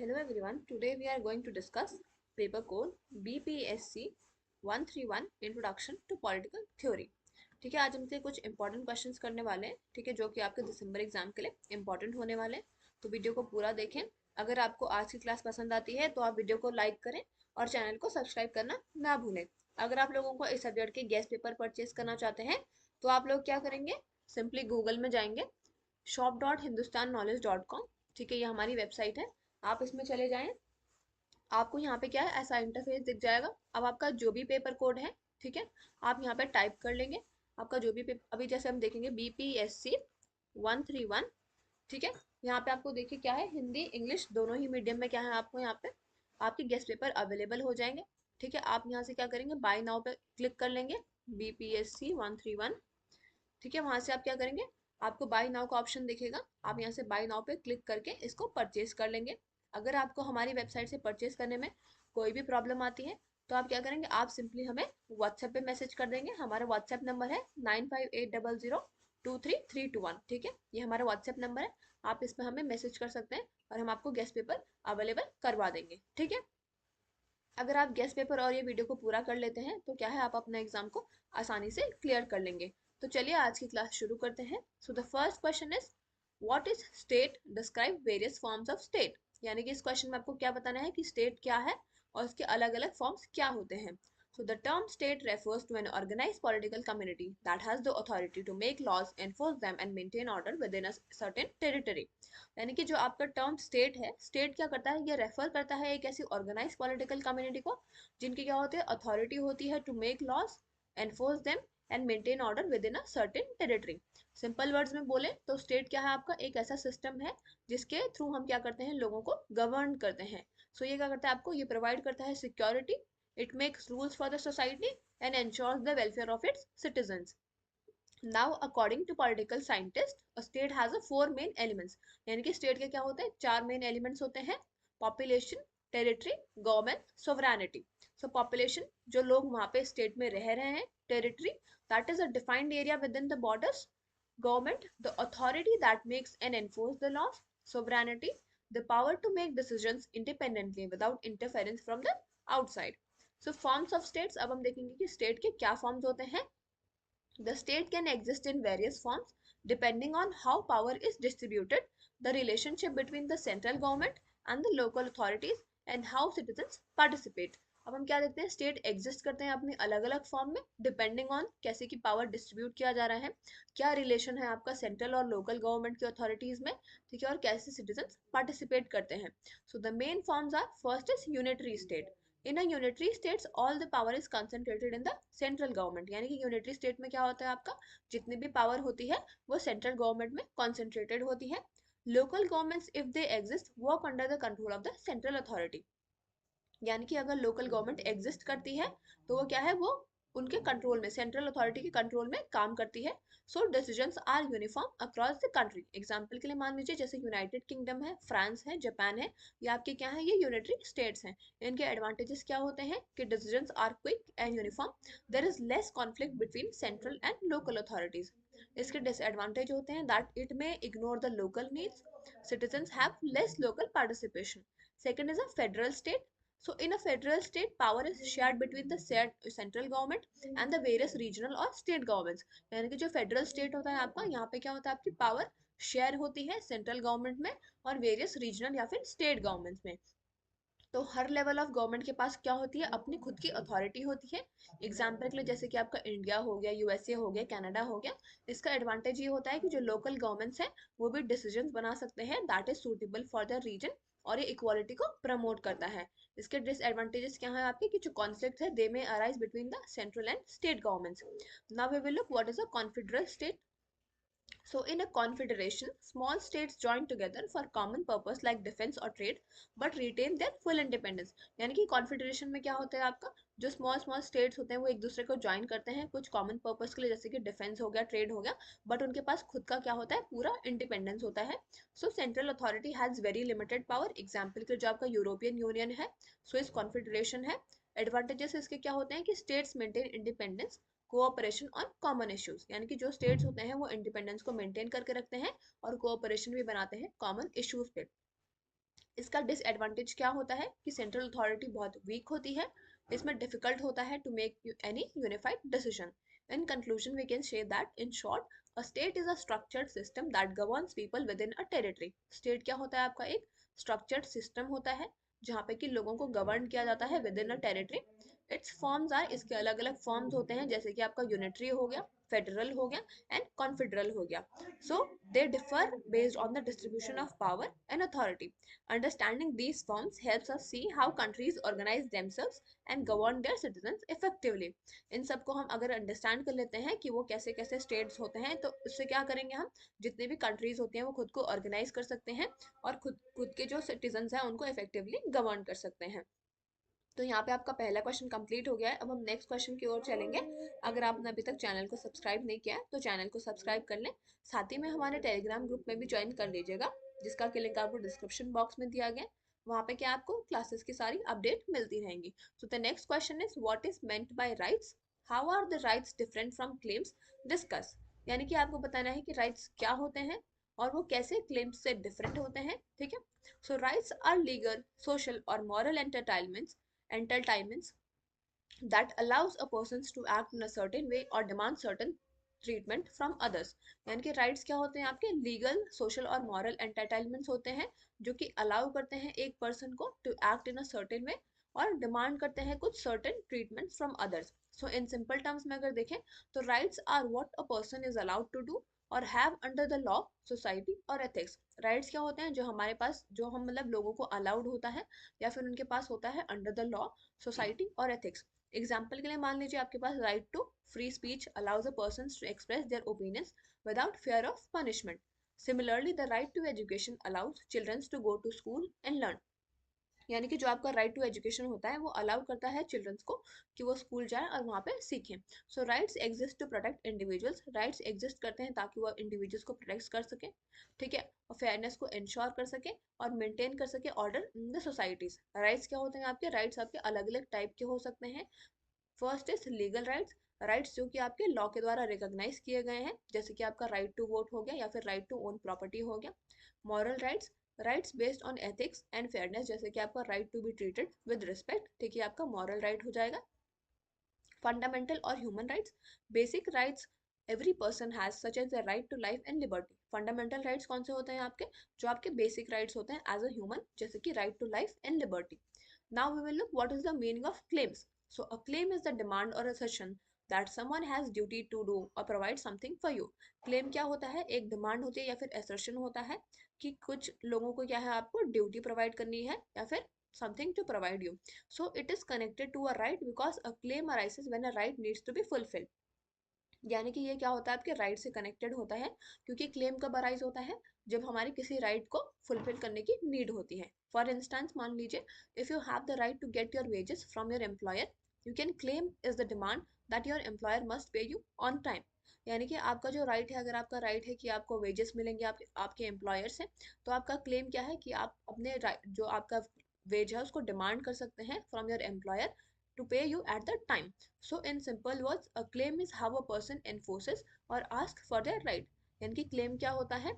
Hello everyone, today we are going to discuss paper code BPSC 131 Introduction to Political Theory। ठीक है, आज हमसे कुछ इंपॉर्टेंट क्वेश्चंस करने वाले हैं, ठीक है, जो कि आपके दिसंबर एग्जाम के लिए इंपॉर्टेंट होने वाले हैं। तो वीडियो को पूरा देखें। अगर आपको आज की क्लास पसंद आती है तो आप वीडियो को लाइक करें और चैनल को सब्सक्राइब करना ना भूलें। अगर आप लोगों को इस सब्जेक्ट के गेस्ट पेपर परचेज करना चाहते हैं तो आप लोग क्या करेंगे, सिंपली गूगल में जाएंगे shop.hindustanknowledge.com। ठीक है, ये हमारी वेबसाइट है, आप इसमें चले जाएं। आपको यहाँ पे क्या है, ऐसा इंटरफेस दिख जाएगा। अब आपका जो भी पेपर कोड है, ठीक है, आप यहाँ पे टाइप कर लेंगे। आपका जो भी पेपर, अभी जैसे हम देखेंगे BPSC 131, ठीक है। यहाँ पे आपको देखिए क्या है, हिंदी इंग्लिश दोनों ही मीडियम में क्या है, आपको यहाँ पे आपके गेस्ट पेपर अवेलेबल हो जाएंगे। ठीक है, आप यहाँ से क्या करेंगे, बाय नाउ पे क्लिक कर लेंगे, BPSC 131। ठीक है, वहां से आप क्या करेंगे, आपको बाय नाउ का ऑप्शन दिखेगा, आप यहाँ से बाय नाउ पे क्लिक करके इसको परचेज कर लेंगे। अगर आपको हमारी वेबसाइट से परचेज करने में कोई भी प्रॉब्लम आती है तो आप क्या करेंगे, आप सिंपली हमें व्हाट्सएप पे मैसेज कर देंगे। हमारा व्हाट्सएप नंबर है 9580023321। ठीक है, ये हमारा व्हाट्सएप नंबर है, आप इस पर हमें मैसेज कर सकते हैं और हम आपको गेस्ट पेपर अवेलेबल करवा देंगे। ठीक है, अगर आप गेस्ट पेपर और ये वीडियो को पूरा कर लेते हैं तो क्या है, आप अपना एग्जाम को आसानी से क्लियर कर लेंगे। तो चलिए आज की क्लास शुरू करते हैं। So the first question is what is state, describe various forms of state. यानी कि इस क्वेश्चन में आपको क्या बताना है कि स्टेट क्या है और इसके अलग अलग फॉर्म्स क्या होते हैं। So the term state refers to an organized political community that has the authority to make laws, enforce them and maintain order within a certain territory। यानी कि जो आपका टर्म स्टेट है, स्टेट क्या करता है, ये रेफर करता है एक ऐसी ऑर्गेनाइज पॉलिटिकल कम्युनिटी को जिनकी क्या होती है, अथॉरिटी होती है to make laws, enforce them and maintain order within a certain territory. Simple words में बोले तो स्टेट क्या है, आपका एक ऐसा सिस्टम है जिसके थ्रू हम क्या करते हैं, लोगों को गवर्न करते हैं। सो ये क्या करता है, आपको ये प्रोवाइड करता है security, it makes rules for the society and ensures the welfare of its citizens. Now, according to political scientists, a state has a four main elements। यानी कि स्टेट के क्या होते हैं, चार मेन एलिमेंट्स होते हैं, population, territory, government, sovereignty. So population, जो लोग वहां पे स्टेट में रह रहे हैं, territory, that is a defined area within the borders, government, the authority that makes and enforces the laws, sovereignty, the power to make decisions independently without interference from the outside. So forms of states, अब हम देखेंगे कि state के क्या forms होते हैं। The state can exist in various forms depending on how power is distributed, the relationship between the central government and the local authorities, and how citizens participate। अब हम क्या देखते हैं, स्टेट एग्जिस्ट करते हैं अपनी अलग अलग फॉर्म में, डिपेंडिंग ऑन कैसे की पावर डिस्ट्रीब्यूट किया जा रहा है, क्या रिलेशन है आपका सेंट्रल और लोकल गवर्नमेंट की अथॉरिटीज में, ठीक है, और कैसे सिटीजन पार्टिसिपेट करते हैं। So the main forms are, first is unitary state. In a unitary states all the power is concentrated in the central government. यानी कि यूनिटरी स्टेट में क्या होता है, आपका जितनी भी पावर होती है वो सेंट्रल गवर्नमेंट में कॉन्सेंट्रेटेड होती है। Local governments if they exist work under the control of the central authority. यानी कि अगर लोकल गवर्नमेंट एग्जिस्ट करती है तो वो क्या है, वो उनके कंट्रोल में, सेंट्रल अथॉरिटी के कंट्रोल में काम करती है। So decisions are uniform across the country. Example के लिए मान लीजिए जैसे यूनाइटेड किंगडम है, फ्रांस है, जापान है, ये आपके क्या है, ये यूनिटरी स्टेट्स हैं। इनके एडवांटेजेस क्या होते हैं कि decisions are quick and uniform, there is less conflict between central and local authorities. इसके डिसएडवांटेज होते हैं that it may ignore the local needs, citizens have less local participation. Second is a federal state. So in a federal state, power is shared between the central government and the various regional or state governments। यानी कि जो federal state होता है आपका, यहाँ पे क्या होता है, आपकी पावर शेयर होती है सेंट्रल गवर्नमेंट में और वेरियस रीजनल या फिर स्टेट गवर्नमेंट्स में। तो हर लेवल ऑफ गवर्नमेंट के पास क्या होती है, अपनी खुद की अथॉरिटी होती है। एग्जाम्पल के लिए जैसे कि आपका इंडिया हो गया, यूएसए हो गया, कनाडा हो गया। इसका एडवांटेज ये होता है कि जो लोकल गवर्नमेंट्स हैं वो भी डिसीजंस बना सकते हैं that is suitable for the region, और ये इक्वालिटी को प्रमोट करता है। इसके डिसएडवांटेजेस क्या है आपके, कि जो कॉन्फ्लिक्ट है they may arise between the central and state governments. Now we will look what is a confederal state. So in a confederation, small states join together for common purpose like defense or trade, but retain their full independence। यानी कि confederation में क्या होता है आपका, जो small small states होते हैं वो एक दूसरे को ज्वाइन करते हैं कुछ कॉमन पर्पस के लिए, जैसे कि डिफेंस हो गया, ट्रेड हो गया, बट उनके पास खुद का क्या होता है, पूरा इंडिपेंडेंस होता है। सो central authority has very limited power. Example के जो आपका यूरोपियन यूनियन है, स्विस कॉन्फेडरेशन है। एडवांटेजेस इसके क्या होते हैं कि स्टेट्स मेंटेन इंडिपेंडेंस, कोऑपरेशन और कॉमन इश्यूज। यानी कि जो स्टेट्स होते हैं वो इंडिपेंडेंस को मेंटेन करके रखते हैं और कोऑपरेशन भी बनाते हैं कॉमन इश्यूज पे। इसका डिसएडवांटेज क्या होता है कि सेंट्रल अथॉरिटी बहुत वीक होती है, इसमें डिफिकल्ट होता है to make any unified decision. In conclusion, we can say that in short, a state is a structured system that governs people within a territory. State क्या होता है आपका एक structured system होता है जहाँ पे कि लोगों को govern किया जाता है within a territory. Its forms are, इसके अलग अलग forms होते हैं जैसे कि आपका unitary हो गया, federal हो गया and confederal हो गया. So they differ based on the distribution of power and authority. Understanding these forms helps us see how countries organize themselves and govern their citizens effectively. इन सबको हम अगर अंडरस्टैंड कर लेते हैं कि वो कैसे कैसे स्टेट्स होते हैं तो इससे क्या करेंगे हम, जितने भी कंट्रीज होती हैं वो खुद को ऑर्गेनाइज कर सकते हैं और खुद खुद के जो सिटीजन्स हैं उनको इफेक्टिवली गवर्न कर सकते हैं. तो यहाँ पे आपका पहला क्वेश्चन कंप्लीट हो गया है. अब हम नेक्स्ट क्वेश्चन की ओर चलेंगे. अगर आपने अभी तक चैनल को सब्सक्राइब नहीं किया है तो चैनल को सब्सक्राइब कर लें. साथ ही में हमारे टेलीग्राम ग्रुप में भी ज्वाइन कर लीजिएगा जिसका कि लिंक आपको डिस्क्रिप्शन बॉक्स में दिया गया है. वहाँ पे क्या आपको क्लासेस की सारी अपडेट मिलती रहेंगी. So the next question is what is meant by rights, how are the rights different from claims, discuss. यानी कि आपको बताना है कि राइट्स क्या होते हैं और वो कैसे क्लेम्स से डिफरेंट होते हैं. ठीक है. So rights are legal, social और moral entitlements that allows a persons to act in a certain way or demand certain treatment from others. यानी कि राइट्स क्या होते हैं आपके लीगल, सोशल और मॉरल एंटरटेनमेंट्स होते हैं जो कि अलाउ करते हैं एक पर्सन को to act in a certain way और डिमांड करते हैं कुछ certain treatment from others. So in simple terms में अगर देखें तो rights are what a person is allowed to do और have under the law, society और एथिक्स. राइट्स क्या होते हैं जो हमारे पास, जो हम मतलब लोगों को अलाउड होता है या फिर उनके पास होता है अंडर द लॉ, सोसाइटी और एथिक्स. एग्जाम्पल के लिए मान लीजिए आपके पास right to free speech allows a person to express their opinions without fear of punishment. Similarly the right to education allows childrens to go to school and learn. यानी कि जो आपका राइट टू एजुकेशन होता है वो allow करता है children's को कि वो स्कूल जाए और वहाँ पे सीखें. So rights exist to protect individuals. Rights exist करते हैं ताकि वो इंडिविजुअल्स को प्रोटेक्ट कर सके. ठीक है. और फेयरनेस को इंश्योर कर सके और मेंटेन कर सके order in the societies. Rights क्या होते हैं आपके, राइट्स आपके अलग अलग टाइप के हो सकते हैं. First is legal rights. Rights जो कि आपके लॉ के द्वारा रिकॉग्नाइज किए गए हैं जैसे कि आपका राइट टू वोट हो गया या फिर राइट टू ओन प्रॉपर्टी हो गया. Moral rights, rights based on ethics and fairness जैसे कि आपका right to be treated with respect. ठीक है, आपका मॉरल राइट हो जाएगा. फंडामेंटल और human rights, basic rights every person has such as the right to life and liberty. Fundamental rights कौन से होते हैं आपके, जो आपके बेसिक राइट्स होते हैं एज अ ह्यूमन जैसे कि right to life and liberty. Now we will look what is the meaning of claims. So a claim is the demand or assertion that someone has duty to do or provide something for you. Claim क्या होता है, एक demand होती है या फिर assertion होता है कि कुछ लोगों को क्या है आपको ड्यूटी प्रोवाइड करनी है या फिर something to provide you. So it is connected to a right because a claim arises when a right needs to be fulfilled. यानी कि ये क्या होता है आपके राइट से कनेक्टेड होता है क्योंकि क्लेम कब अराइज होता है, जब हमारी किसी राइट को फुलफिल करने की नीड होती है. फॉर इंस्टेंस मान लीजिए if you have the right to get your wages from your employer, you can claim is the demand that your employer must pay you on time. यानी कि आपका जो राइट है, अगर आपका राइट है कि आपको वेजेस मिलेंगे आपके एम्प्लॉयर से, तो आपका क्लेम क्या है कि आप अपने जो आपका वेज है उसको डिमांड कर सकते हैं from your employer to pay you at the time. So in simple words, a claim is how a person enforces or asks for their right. यानी कि claim क्या होता है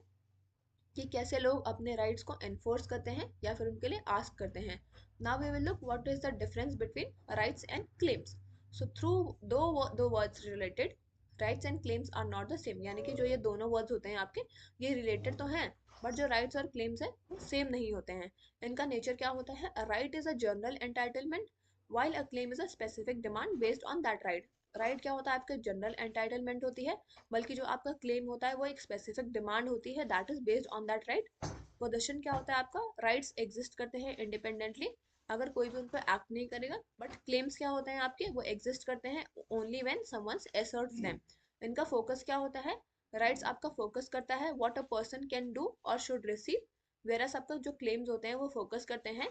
कि कैसे लोग अपने rights को enforce करते हैं या फिर उनके लिए ask करते हैं. Now we will look what is the difference between rights and claims. So through दो words related, rights and claims are not the same. यानी कि जो ये दोनों words होते हैं आपके, ये related तो हैं बट जो राइट्स और क्लेम्स है वो सेम नहीं होते हैं. इनका नेचर क्या होता है, a right is a general entitlement while a claim is a specific demand based on that right. Right क्या होता है आपका जनरल एंटाइटलमेंट होती है, बल्कि जो आपका क्लेम होता है वो एक स्पेसिफिक डिमांड होती है that is based on that right. Position क्या होता है आपका, राइट्स एग्जिस्ट करते हैं इंडिपेंडेंटली अगर कोई भी उन पर एक्ट नहीं करेगा, बट क्लेम्स क्या होते हैं आपके, वो एग्जिस्ट करते हैं only when someone asserts them. इनका फोकस क्या होता है, राइट्स आपका फोकस करता है what a person can do और शुड रिसीव, वेरस आपका जो क्लेम्स होते हैं वो फोकस करते हैं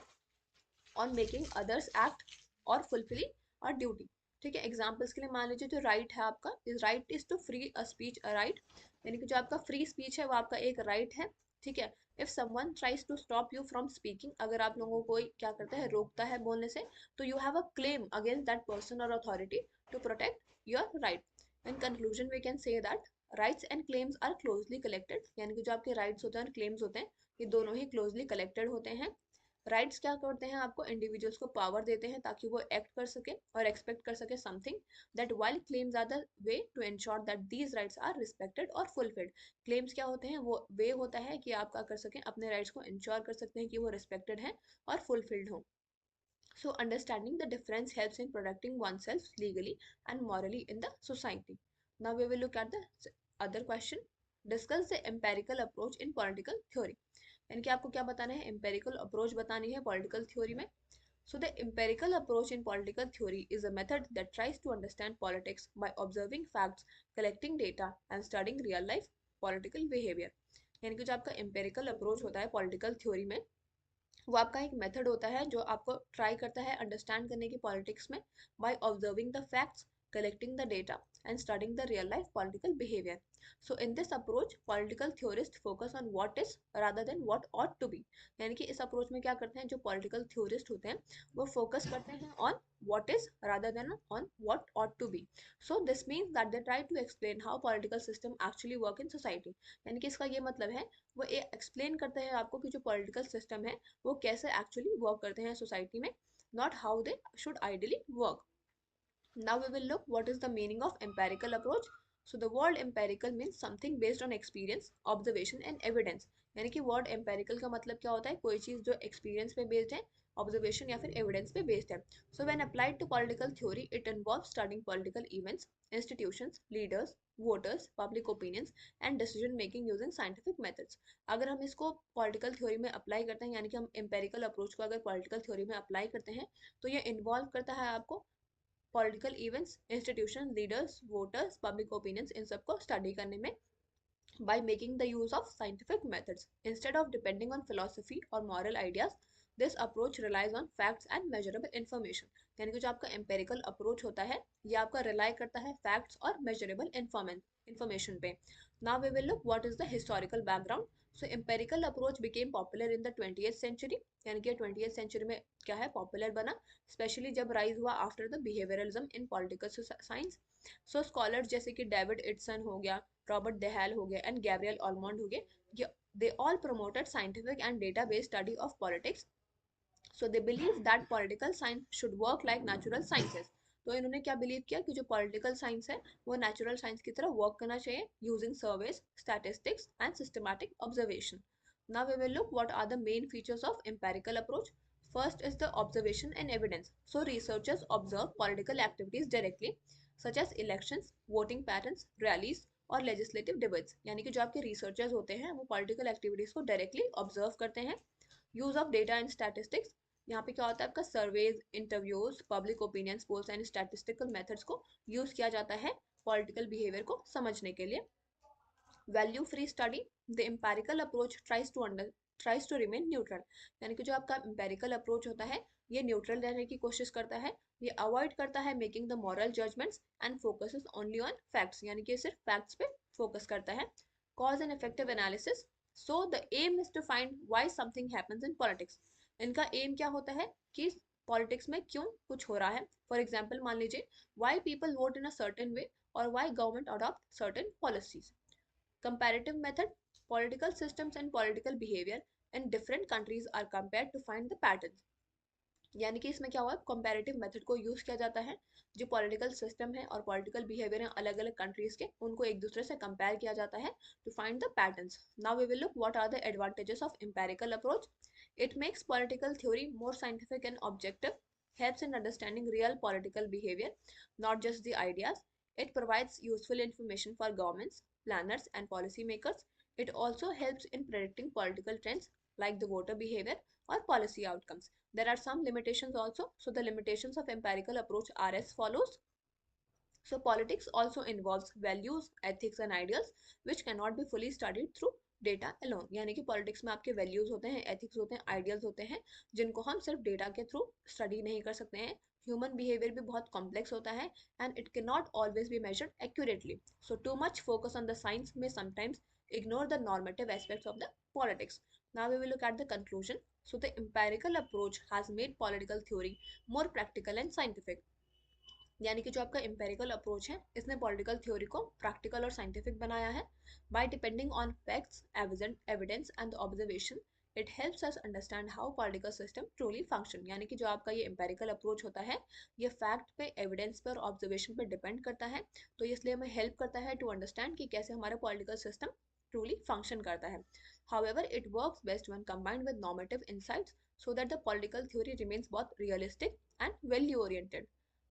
ऑन मेकिंग अदर्स एक्ट और फुलफिलिंग और ड्यूटी. ठीक है. एग्जाम्पल्स के लिए मान लीजिए जो राइट है आपका, is right is to free a speech a right. यानी कि जो आपका फ्री स्पीच है वो आपका एक राइट है. ठीक है. If someone tries to stop you from speaking, अगर आप लोगों को कोई क्या करता है, रोकता है बोलने से, तो you have a claim against that person और authority to protect your right. In conclusion we can say that rights and claims are closely collected. यानी कि जो आपके राइट्स होते हैं और क्लेम्स होते हैं ये दोनों ही क्लोजली कलेक्टेड होते हैं। राइट्स क्या करते हैं, आपको इंडिविजुअल्स को पावर देते हैं ताकि वो एक्ट कर सके और एक्सपेक्ट कर सके something, that while claims are the way to ensure that these rights are respected और फुलफिल्ड। क्लेम्स क्या होते हैं, वो वे होता है कि आप क्या कर सकें, अपने राइट्स को इंश्योर कर सकते हैं कि वो रिस्पेक्टेड हैं और फुलफिल्ड हों। So understanding the difference helps in protecting oneself legally and morally in the society. Now we will look at the other question. Discuss the empirical approach in political theory. यानी कि आपको क्या बताना है, empirical approach बतानी है political theory में. So the empirical approach in political theory is a method that tries to understand politics by observing facts, collecting data and studying real life political behavior. यानी कि जो आपका empirical approach होता है political theory में, वो आपका एक मेथड होता है जो आपको ट्राई करता है अंडरस्टैंड करने की पॉलिटिक्स में by observing the facts, collecting the data and studying the real life political behavior. So in this approach political theorists focus on what is rather than what ought to be. यानी कि इस approach में क्या करते हैं, जो political theorist होते हैं वो फोकस करते हैं on what is rather than on what ought to be. So this means that they try to explain how political system actually work in society. यानी कि इसका ये मतलब है, वो ये एक्सप्लेन करते हैं आपको कि जो पॉलिटिकल सिस्टम है वो कैसे एक्चुअली वर्क करते हैं सोसाइटी में, not how they should ideally work. Now we will look what is the meaning of empirical approach. So the word empirical means something based on experience, observation and evidence. यानी कि word empirical का मतलब क्या होता है, कोई चीज़ जो experience पे based है, observation या फिर evidence पे based है. So when applied to political theory, it involves studying political events, institutions, leaders, voters, public opinions and decision making using scientific methods. अगर हम इसको political theory में apply करते हैं, यानी कि हम empirical approach को अगर political theory में apply करते हैं, तो ये involve करता है आपको political events, institution, leaders, voters, public opinions, इन सबको स्टडी करने में by making the use of scientific methods. Instead of depending on philosophy or moral ideas, this approach relies on facts and measurable information. यानी कि जो आपका empirical approach होता है ये आपका rely करता है facts और measurable information पे. Now we will look what is the historical background. So empirical approach became popular in the 20th century. यानी कि 20th century में क्या है, popular बना, especially जब rise हुआ after the behavioralism in political science. So scholars जैसे कि डेविड इटसन हो गया, रॉबर्ट देहाल हो गया एंड गैब्रियल ऑलमोंड हो गए, they all promoted scientific and data based study of politics. So they believe that political science should work like natural sciences. तो इन्होंने क्या बिलीव किया कि जो पॉलिटिकल साइंस है वो नेचुरल साइंस की तरह वर्क करना चाहिए, using surveys, statistics and systematic observation. Now we will look what are the main features of empirical approach. First is the observation and evidence. So researchers observe political activities directly, such as elections, voting patterns, rallies और legislative debates. यानी कि जो आपके researchers होते हैं वो political activities को directly observe करते हैं. Use of data and statistics, यहाँ पे क्या होता है आपका surveys, interviews, public opinions polls and statistical methods को यूज किया जाता है पॉलिटिकल बिहेवियर को समझने के लिए. Value free study, the empirical approach tries to remain neutral. यानी कि जो आपका एम्पेरिकल अप्रोच होता है ये न्यूट्रल रहने की कोशिश करता है, ये अवॉइड करता है making the moral judgements and focuses only on facts. यानी कि सिर्फ फैक्ट्स पे फोकस करता है. Cause and effective analysis, so the aim is to find why something happens in politics. इनका एम क्या होता है कि पॉलिटिक्स में क्यों कुछ हो रहा है. फॉर एग्जाम्पल मान लीजिए why people vote in a certain way और why government adopt certain policies. Comparative method, political systems and political behavior in different countries are compared to find the patterns. यानी कि इसमें क्या हुआ, कंपैरेटिव मेथड को use किया जाता है, जो पॉलिटिकल सिस्टम है और पॉलिटिकल बिहेवियर है अलग अलग कंट्रीज के उनको एक दूसरे से कंपेयर किया जाता है to find the patterns. Now we will look what are the advantages of empirical approach. It makes political theory more scientific and objective, helps in understanding real political behavior, not just the ideas. It provides useful information for governments, planners, and policymakers. It also helps in predicting political trends like the voter behavior or policy outcomes. There are some limitations also. So the limitations of empirical approach are as follows. So politics also involves values, ethics and ideals which cannot be fully studied through data alone. यानी कि politics में आपके values होते हैं, ethics होते हैं, ideals होते हैं जिनको हम सिर्फ डेटा के थ्रू स्टडी नहीं कर सकते हैं. ह्यूमन बिहेवियर भी बहुत कॉम्प्लेक्स होता है and it can not always be measured accurately. So too much focus on the science में sometimes ignore the normative aspects of the politics. Now we will look at the conclusion. So the empirical approach has made political theory more practical and scientific. यानी कि जो आपका empirical approach है, इसने political theory को practical और scientific बनाया है। By depending on facts, evidence and observation, it helps us understand how political system truly function. यानी कि जो आपका ये एम्पेरिकल अप्रोच होता है, ये फैक्ट पे, एविडेंस पे और ऑब्जर्वेशन पे डिपेंड करता है। तो इसलिए हमें हेल्प करता है टू अंडरस्टैंड कि कैसे हमारा पॉलिटिकल सिस्टम ट्रूली फंक्शन करता है। However, it works best when combined with normative insights so that the political theory remains both realistic and value oriented.